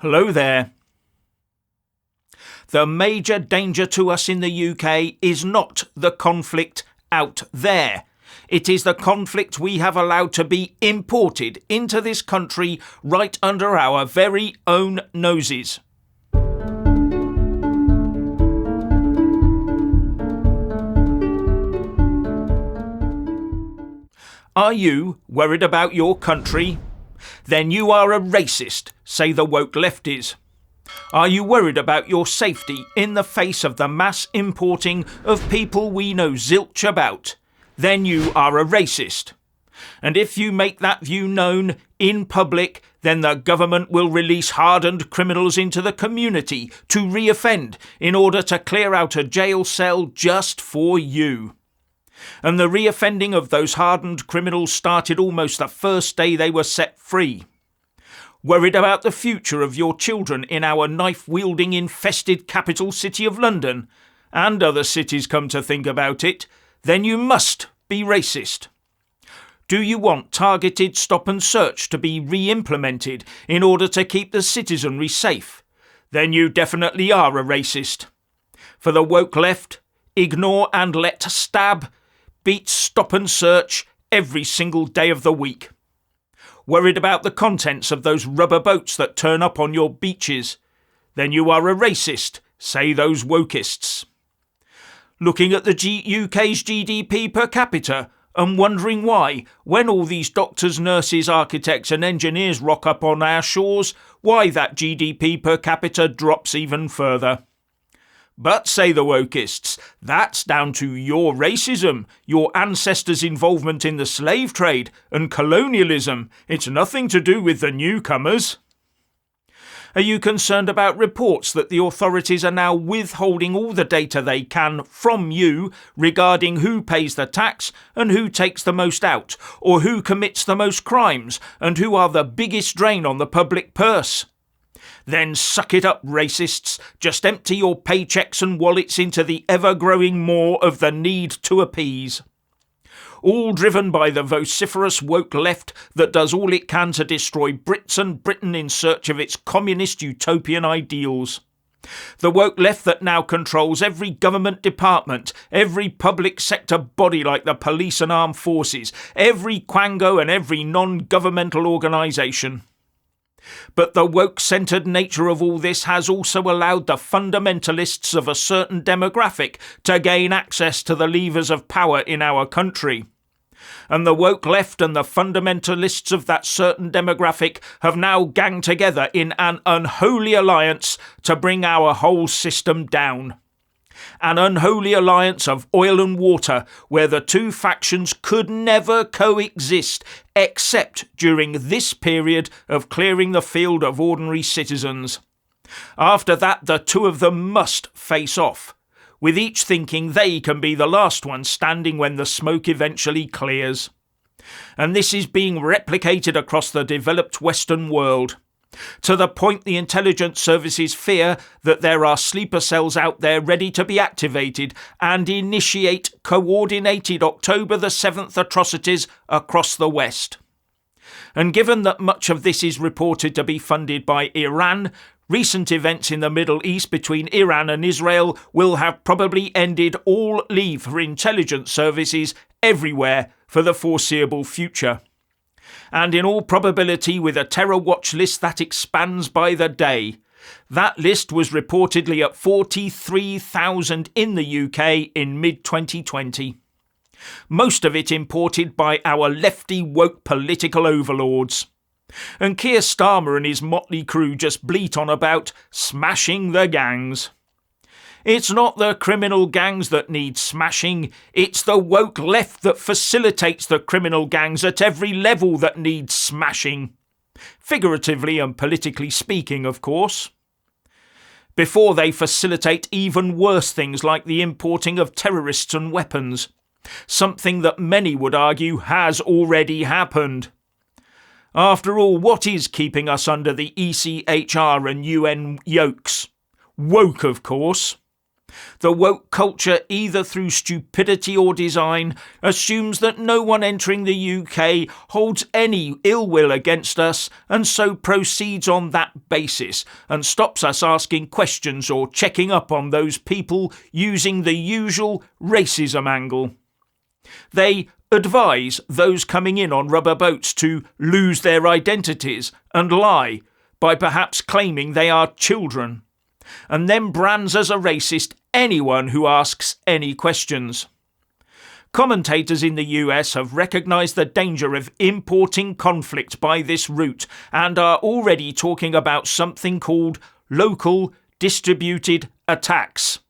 Hello there. The major danger to us in the UK is not the conflict out there. It is the conflict we have allowed to be imported into this country right under our very own noses. Are you worried about your country? Then you are a racist, say the woke lefties. Are you worried about your safety in the face of the mass importing of people we know zilch about? Then you are a racist. And if you make that view known in public, then the government will release hardened criminals into the community to re-offend in order to clear out a jail cell just for you. And the re-offending of those hardened criminals started almost the first day they were set free. Worried about the future of your children in our knife-wielding infested capital city of London, and other cities come to think about it, then you must be racist. Do you want targeted stop and search to be re-implemented in order to keep the citizenry safe? Then you definitely are a racist. For the woke left, ignore and let stab beats stop and search every single day of the week. Worried about the contents of those rubber boats that turn up on your beaches? Then you are a racist, say those wokists. Looking at the UK's GDP per capita and wondering why, when all these doctors, nurses, architects and engineers rock up on our shores, why that GDP per capita drops even further. But, say the wokists, that's down to your racism, your ancestors' involvement in the slave trade and colonialism. It's nothing to do with the newcomers. Are you concerned about reports that the authorities are now withholding all the data they can from you regarding who pays the tax and who takes the most out, or who commits the most crimes and who are the biggest drain on the public purse? Then suck it up, racists. Just empty your paychecks and wallets into the ever-growing maw of the need to appease. All driven by the vociferous woke left that does all it can to destroy Brits and Britain in search of its communist utopian ideals. The woke left that now controls every government department, every public sector body like the police and armed forces, every quango and every non-governmental organisation. But the woke-centred nature of all this has also allowed the fundamentalists of a certain demographic to gain access to the levers of power in our country. And the woke left and the fundamentalists of that certain demographic have now ganged together in an unholy alliance to bring our whole system down. An unholy alliance of oil and water where the two factions could never coexist except during this period of clearing the field of ordinary citizens. After that, the two of them must face off, with each thinking they can be the last one standing when the smoke eventually clears. And this is being replicated across the developed Western world, to the point the intelligence services fear that there are sleeper cells out there ready to be activated and initiate coordinated October the 7th atrocities across the West. And given that much of this is reported to be funded by Iran, recent events in the Middle East between Iran and Israel will have probably ended all leave for intelligence services everywhere for the foreseeable future. And in all probability with a terror watch list that expands by the day. That list was reportedly at 43,000 in the UK in mid-2020. Most of it imported by our lefty woke political overlords. And Keir Starmer and his motley crew just bleat on about smashing the gangs. It's not the criminal gangs that need smashing, it's the woke left that facilitates the criminal gangs at every level that needs smashing. Figuratively and politically speaking, of course. Before they facilitate even worse things like the importing of terrorists and weapons, something that many would argue has already happened. After all, what is keeping us under the ECHR and UN yokes? Woke, of course. The woke culture, either through stupidity or design, assumes that no one entering the UK holds any ill will against us and so proceeds on that basis and stops us asking questions or checking up on those people using the usual racism angle. They advise those coming in on rubber boats to lose their identities and lie by perhaps claiming they are children, and then brands as a racist anyone who asks any questions. Commentators in the US have recognised the danger of importing conflict by this route and are already talking about something called local distributed attacks.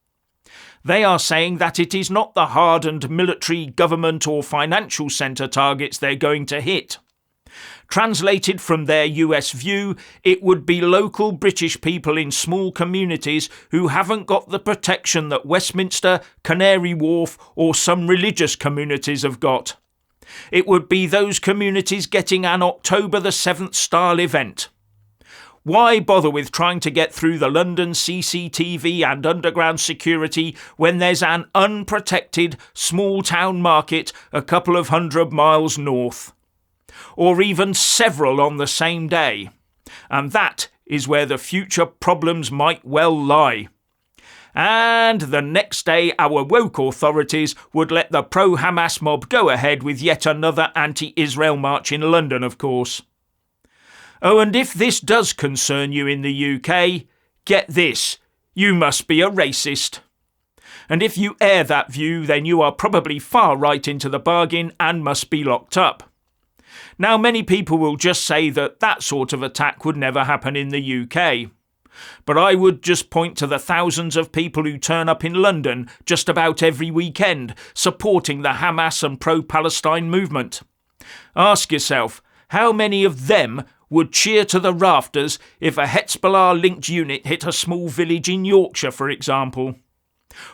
They are saying that it is not the hardened military, government or financial centre targets they're going to hit. Translated from their US view, it would be local British people in small communities who haven't got the protection that Westminster, Canary Wharf or some religious communities have got. It would be those communities getting an October the 7th style event. Why bother with trying to get through the London CCTV and underground security when there's an unprotected small town market a couple of 100 miles north? Or even several on the same day. And that is where the future problems might well lie. And the next day our woke authorities would let the pro-Hamas mob go ahead with yet another anti-Israel march in London, of course. Oh, and if this does concern you in the UK, get this, you must be a racist. And if you air that view, then you are probably far right into the bargain and must be locked up. Now, many people will just say that that sort of attack would never happen in the UK. But I would just point to the thousands of people who turn up in London just about every weekend, supporting the Hamas and pro-Palestine movement. Ask yourself, how many of them would cheer to the rafters if a Hezbollah-linked unit hit a small village in Yorkshire, for example?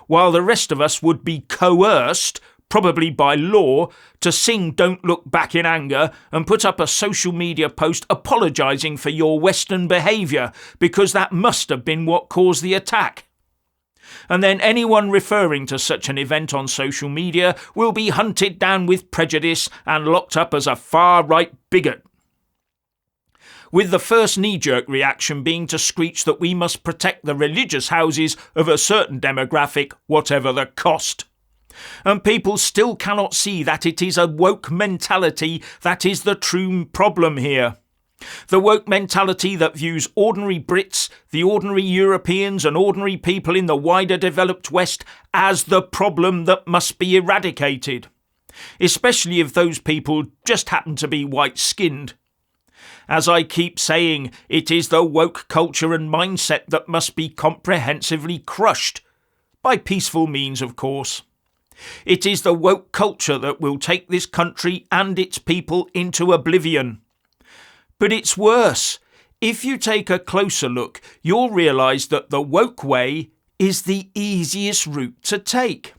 While the rest of us would be coerced, probably by law, to sing Don't Look Back in anger and put up a social media post apologising for your Western behaviour, because that must have been what caused the attack. And then anyone referring to such an event on social media will be hunted down with prejudice and locked up as a far-right bigot. With the first knee-jerk reaction being to screech that we must protect the religious houses of a certain demographic, whatever the cost. And people still cannot see that it is a woke mentality that is the true problem here. The woke mentality that views ordinary Brits, the ordinary Europeans and ordinary people in the wider developed West as the problem that must be eradicated. Especially if those people just happen to be white-skinned. As I keep saying, it is the woke culture and mindset that must be comprehensively crushed. By peaceful means, of course. It is the woke culture that will take this country and its people into oblivion. But it's worse. If you take a closer look, you'll realise that the woke way is the easiest route to take.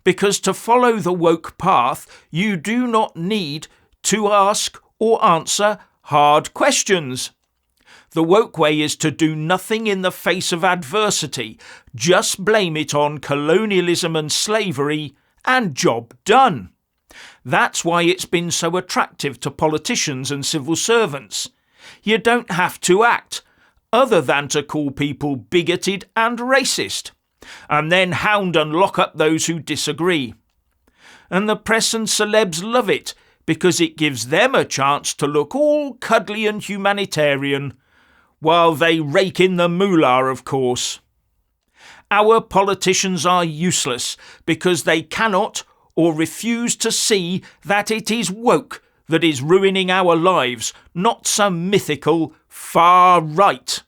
Because to follow the woke path, you do not need to ask or answer hard questions. The woke way is to do nothing in the face of adversity, just blame it on colonialism and slavery, and job done. That's why it's been so attractive to politicians and civil servants. You don't have to act, other than to call people bigoted and racist, and then hound and lock up those who disagree. And the press and celebs love it, because it gives them a chance to look all cuddly and humanitarian, while they rake in the moolah, of course. Our politicians are useless because they cannot or refuse to see that it is woke that is ruining our lives, not some mythical far right.